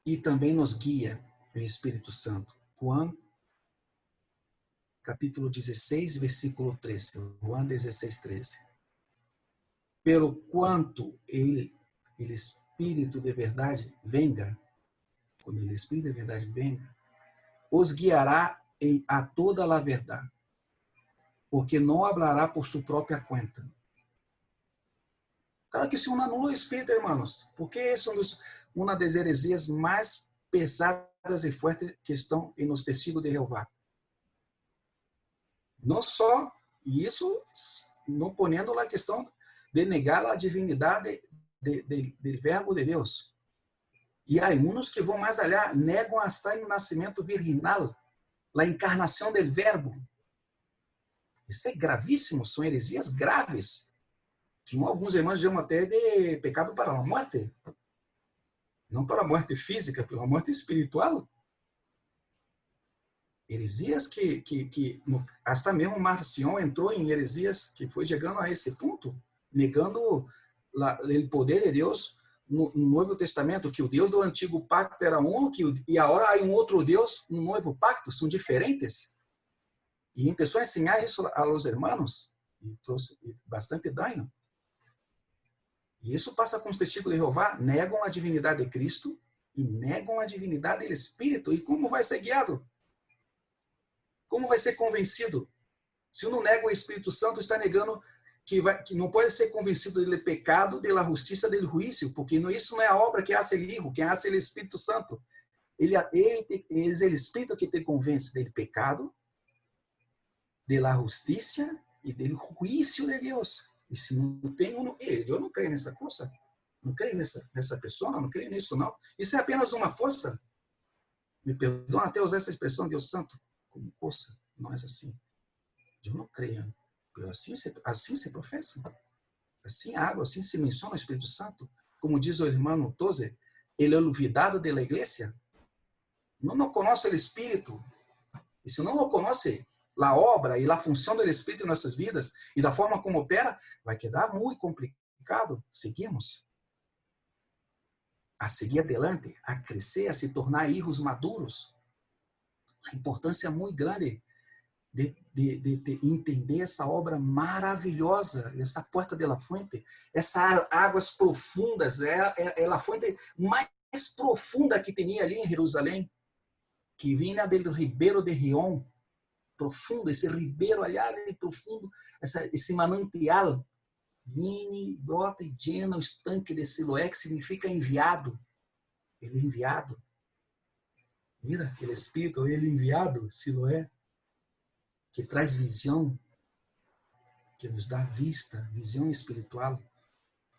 [SPEAKER 1] E também nos guia o Espírito Santo. Juan, capítulo 16, versículo 13. Juan 16, 13. Pelo quanto ele Espírito de verdade, venga, quando ele Espírito de verdade venga, os guiará a toda a verdade, porque não hablará por sua própria conta. Claro que se uno anula o Espírito, hermanos, porque essa é uma das heresias mais pesadas e fortes que estão nos testigos de Jeová. Não só, e isso não ponendo a questão de negar a divindade do verbo de Deus. E há uns que vão mais allá, negam hasta o nascimento virginal, a encarnação do verbo. Isso é gravíssimo, são heresias graves, que alguns irmãos chamam até de pecado para a morte. Não para a morte física, pela morte espiritual. Heresias que hasta mesmo Marcion entrou em heresias que foi chegando a esse ponto, negando o poder de Deus no Novo Testamento, que o Deus do Antigo Pacto era um, e agora há um outro Deus no Novo Pacto, são diferentes. E começou a ensinar isso a los hermanos, e trouxe bastante dano. E isso passa com os testigos de Jeová, negam a divindade de Cristo e negam a divindade do Espírito. E como vai ser guiado? Como vai ser convencido? Se não nega o Espírito Santo, está negando que não pode ser convencido do pecado, da justiça, do juízo, porque isso não é a obra que hace o Hijo, quem hace é o Espírito Santo. Ele é o Espírito que te convence do pecado, da justiça e do juízo de Deus. E se não tem eu não creio nessa coisa. Não creio nessa pessoa, não creio nisso, não. Isso é apenas uma força. Me perdoa até usar essa expressão, Deus Santo, como coisa. Não é assim. Eu não creio. Assim se professa. Assim habla, assim se menciona o Espírito Santo. Como diz o irmão Tozer, ele é olvidado da igreja. Não conhece o Espírito. E se não conhece a obra e a função do Espírito em nossas vidas e da forma como opera, vai quedar muito complicado. Seguimos a seguir adelante, a crescer, a se tornar hijos maduros. A importância é muito grande de entender essa obra maravilhosa, essa porta de la fuente, essas águas profundas, é a fonte mais profunda que tinha ali em Jerusalém, que vinha do ribeiro de Rion, profundo, esse ribeiro allá profundo, esse manancial, vinha, brota e llena o estanque de Siloé, que significa enviado. Ele é enviado. Mira, aquele Espírito, ele enviado, Siloé, que traz visão, que nos dá vista, visão espiritual,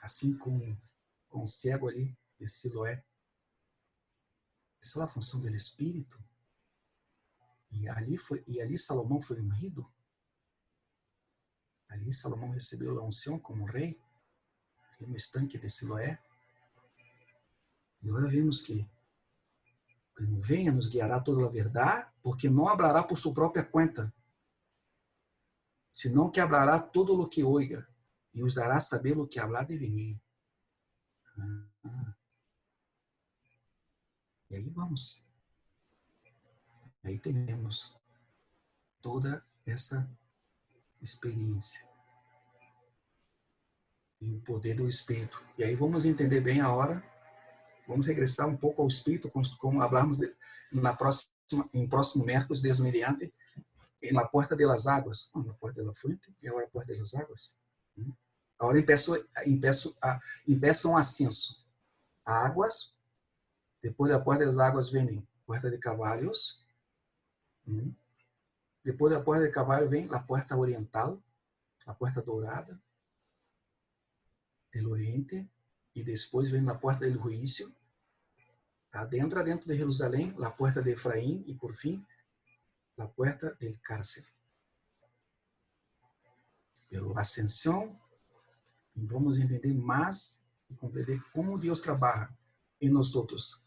[SPEAKER 1] assim como com o cego ali de Siloé. Essa é a função do Espírito. E ali Salomão foi ungido. Ali Salomão recebeu a unção como rei, no estanque de Siloé. E agora vemos que venha nos guiará toda a verdade, porque não hablará por sua própria conta, senão que hablará todo o que oiga, e os dará a saber o que hablar de mim. E aí vamos. Aí temos toda essa experiência e o poder do Espírito. E aí vamos entender bem a hora, vamos regressar um pouco ao Espírito, como falarmos em próximo miércoles, Deus mediante, en la puerta de las aguas, na porta de la fuente, e agora a porta de las aguas. Agora empeça um ascenso. Águas, depois da porta das águas vem porta de cavalos. Depois da porta de cavalo vem a porta oriental, a porta dourada do Oriente, e depois vem a porta do juízo. Dentro de Jerusalém, a porta de Efraim, e por fim, a porta do cárcel. Pela ascensão, vamos entender mais e compreender como Deus trabalha em nós outros,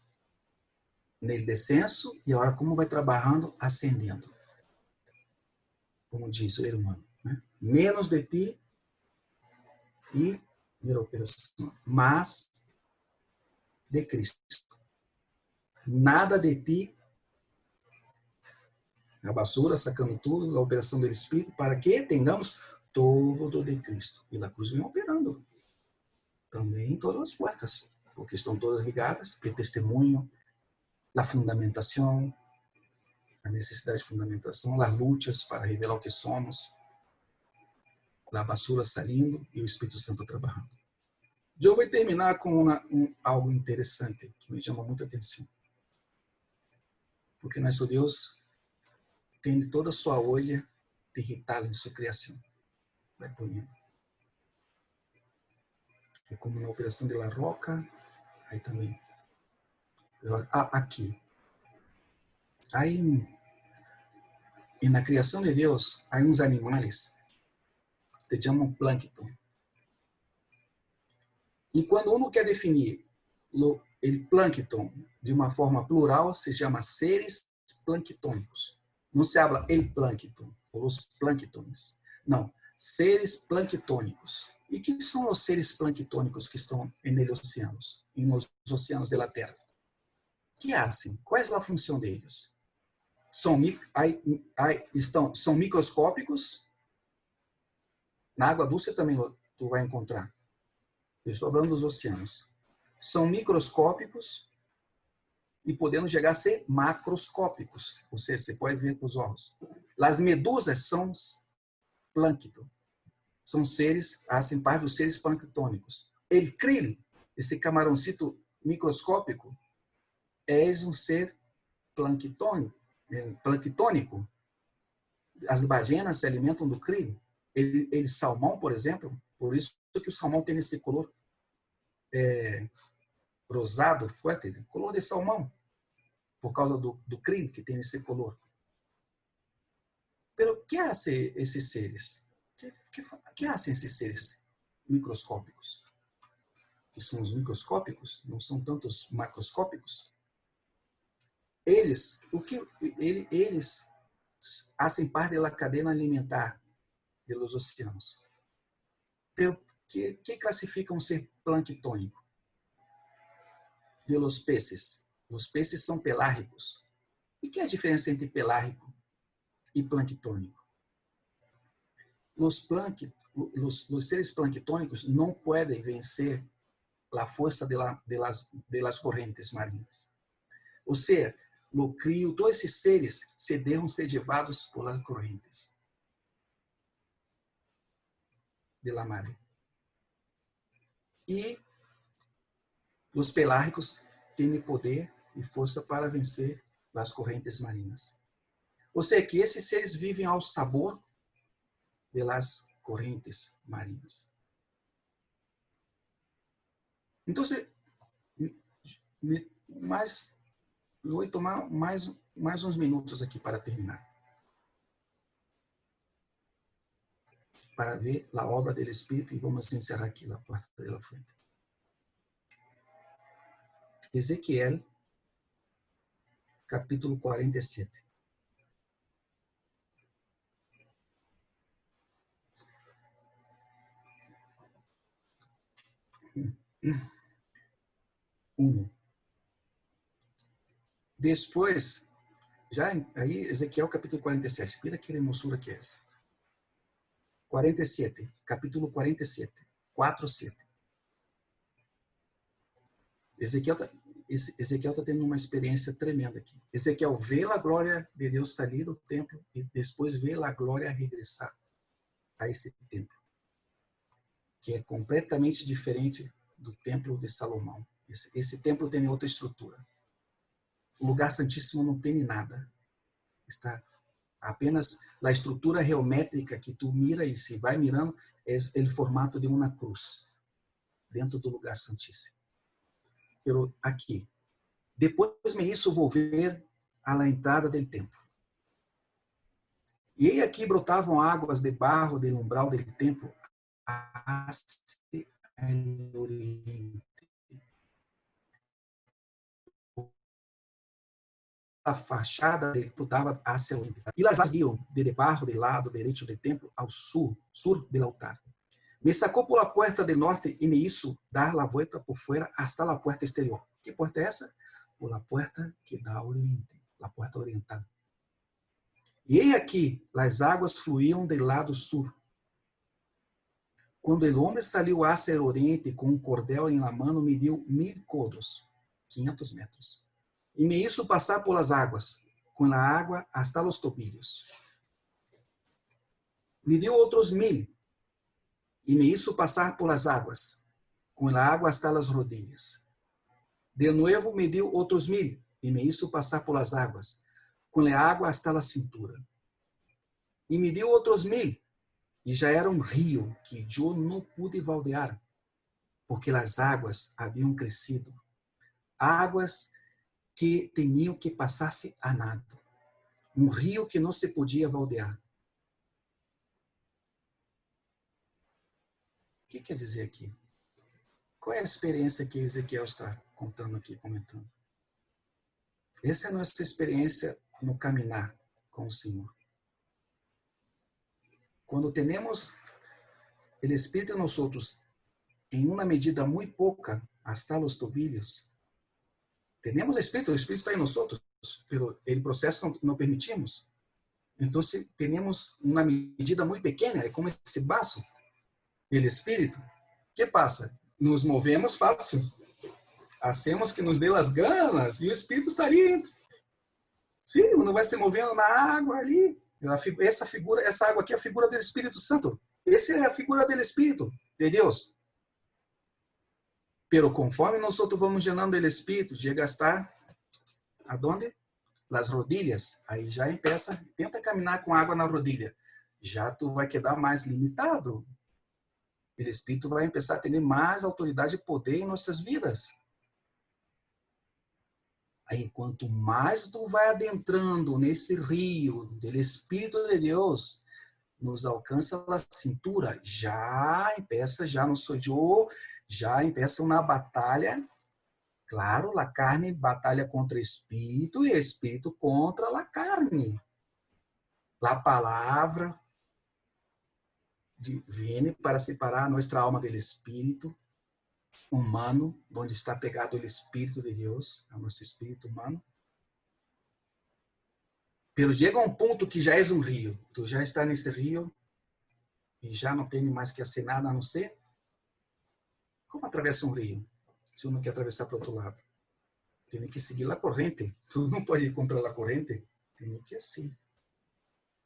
[SPEAKER 1] no descenso, e agora como vai trabalhando ascendendo. Como diz o irmão, né? Menos de ti e minha operação, mais de Cristo. Nada de ti, a basura, sacando tudo, a operação do Espírito, para que tenhamos todo de Cristo. E a cruz vem operando também em todas as portas, porque estão todas ligadas, o testemunho, a fundamentação, a necessidade de fundamentação, as lutas para revelar o que somos, a basura saindo e o Espírito Santo trabalhando. Eu vou terminar com algo interessante que me chama muita atenção. Porque nosso Deus tem toda a sua olha digital em sua criação. Vai poniendo. É como na operação de la roca, aí também. Aqui. Aí, na criação de Deus, há uns animais que se chamam plâncton. E quando uno quer definir o plâncton de uma forma plural, se chama seres planctônicos. Não se habla el plâncton, ou os plânctons. Não, seres planctônicos. E que são os seres planctônicos que estão nos oceanos da Terra? O que fazem? Qual é a função deles? São microscópicos. Na água dulce também tu vai encontrar. Eu estou falando dos oceanos. São microscópicos e podendo chegar a ser macroscópicos. Ou seja, você pode ver com os olhos. As medusas são plâncton. São seres, fazem parte dos seres planctônicos. El krill, esse camarãozito microscópico, é um ser planctônico. As ballenas se alimentam do krill. El salmão, por exemplo, por isso que o salmão tem esse color rosado, forte, color de salmão, por causa do krill que tem esse color. Pero, o que fazem esses seres? O que fazem esses seres microscópicos? Que são os microscópicos, não são tantos macroscópicos. Eles fazem parte da cadeia alimentar dos oceanos. Pero, que classifica um ser planctônico? De los peces. Os peces são pelárgicos. E que é a diferença entre pelárgico e planctônico? Os seres planctônicos não podem vencer a força de las correntes marinhas. Ou seja, no crio, todos esses seres se deixam ser levados por las correntes de la mar. E os pelárgicos têm poder e força para vencer as correntes marinhas. Ou seja, que esses seres vivem ao sabor de las correntes marinhas. Então, vou tomar mais uns minutos aqui para terminar. Para ver a obra do Espírito e vamos encerrar aqui na porta da frente. Ezequiel, capítulo 47. Depois, já aí, Ezequiel capítulo 47. Mira que hermosura que é essa. 47, capítulo 47, 4, 7. Ezequiel está tendo uma experiência tremenda aqui. Ezequiel vê a glória de Deus sair do templo e depois vê a glória regressar a esse templo, que é completamente diferente do templo de Salomão. Esse templo tem outra estrutura. O lugar santíssimo não tem nada. Está apenas a estrutura geométrica que tu mira e se vai mirando é o formato de uma cruz dentro do lugar santíssimo. Pero aqui, depois me hizo volver a la entrada del templo. E aqui brotavam águas de barro del umbral del templo hacia el oriente. A fachada dele brotava hacia o oriente. E as águas iam de barro del lado direito do templo ao sur del altar. Me sacou por la puerta del norte e me hizo dar la vuelta por fuera hasta la puerta exterior. Que porta é essa? Por la puerta que dá ao oriente, la puerta oriental. E eis aqui, as águas fluíam do lado sul. Quando o homem saiu hacia o oriente com um cordel em la mano, mediu 1000 codos, 500 metros. E me hizo passar por las águas, com a água hasta los tobillos. Mediu outros 1000, e me hizo passar por las águas, com a água hasta las rodillas. De novo mediu outros 1000, e me hizo passar por las águas, com a água hasta la cintura. E mediu outros 1000, e já era um rio que eu não pude valdear, porque as águas haviam crescido. Águas que tinham que passar-se a nado. Um rio que não se podia valdear. O que quer dizer aqui? Qual é a experiência que Ezequiel está contando aqui, comentando? Essa é a nossa experiência no caminhar com o Senhor. Quando temos o Espírito em nós outros, em uma medida muito pouca, hasta los tobillos, temos o Espírito está em nós outros, pero o processo não permitimos. Então, temos uma medida muito pequena, é como esse vaso, o Espírito. O que passa? Nos movemos fácil. Hacemos que nos dê as ganas e o Espírito estaria. Sim, não vai se movendo na água ali. Essa água aqui é a figura do Espírito Santo. Essa é a figura do Espírito de Deus. Pero conforme nós vamos llenando o Espírito, chega a estar aonde? Las rodillas. Aí já tenta caminhar com água na rodilha. Já tu vai quedar mais limitado. O Espírito vai começar a ter mais autoridade e poder em nossas vidas. Aí, quanto mais tu vai adentrando nesse rio do Espírito de Deus, nos alcança a cintura, já não sou eu, já começa uma batalha. Claro, a carne batalha contra o espírito e o espírito contra a carne. A palavra vem para separar nossa alma do espírito humano, onde está pegado o Espírito de Deus, o nosso espírito humano. Pero chega um ponto que já és um rio. Tu já está nesse rio e já não tem mais que fazer nada a não ser. Como atravessa um rio? Se eu não quer atravessar para o outro lado. Tem que seguir a corrente. Tu não pode ir contra a corrente. Tem que ir assim.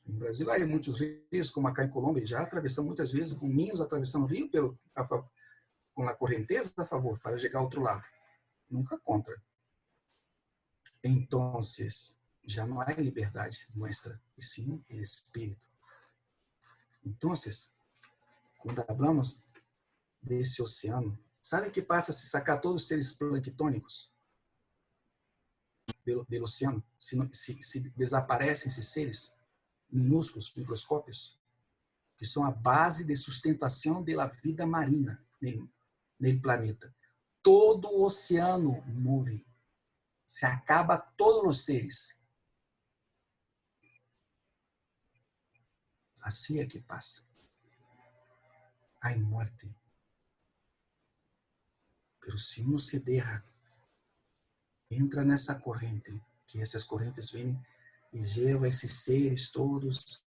[SPEAKER 1] Em Brasil há muitos rios, como acá em Colômbia, já atravessamos muitas vezes com ninhos atravessando o rio com a correnteza a favor, para chegar ao outro lado. Nunca contra. Então, já não há liberdade nuestra, e sim o Espírito. Então, quando falamos desse oceano, sabe o que passa se sacar todos os seres planctônicos do oceano? Se desaparecem esses seres minúsculos, microscópios, que são a base de sustentação da vida marina no planeta. Todo o oceano morre. Se acaba todos os seres. Assim é que passa. Há morte. Mas se uno se deixa, entra nessa corrente, que essas correntes vêm e levam esses seres todos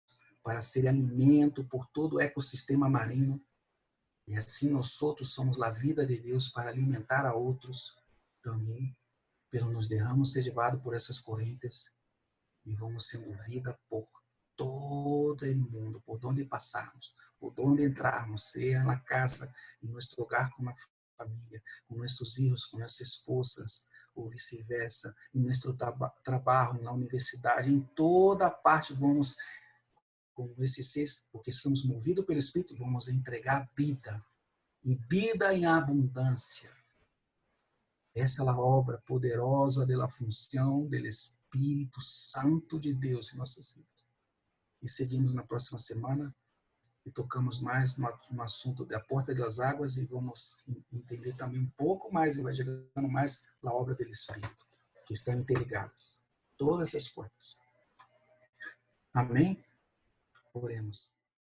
[SPEAKER 1] para ser alimento por todo o ecossistema marinho. E assim nós outros somos a vida de Deus para alimentar a outros também. Pero nos derramos ser levados por essas correntes e vamos ser movidos por todo o mundo, por onde passarmos, por onde entrarmos, seja na casa, em nosso hogar com a família, com nossos filhos, com nossas esposas, ou vice-versa, em nosso trabalho, na universidade, em toda parte vamos, com esse ser, porque somos movidos pelo Espírito, vamos entregar vida, e vida em abundância. Essa é a obra poderosa da função do Espírito Santo de Deus em nossas vidas. E seguimos na próxima semana e tocamos mais no assunto da porta das águas e vamos entender também um pouco mais e vai chegando mais a obra do Espírito, que estão interligadas. Todas essas portas. Amém? Oremos.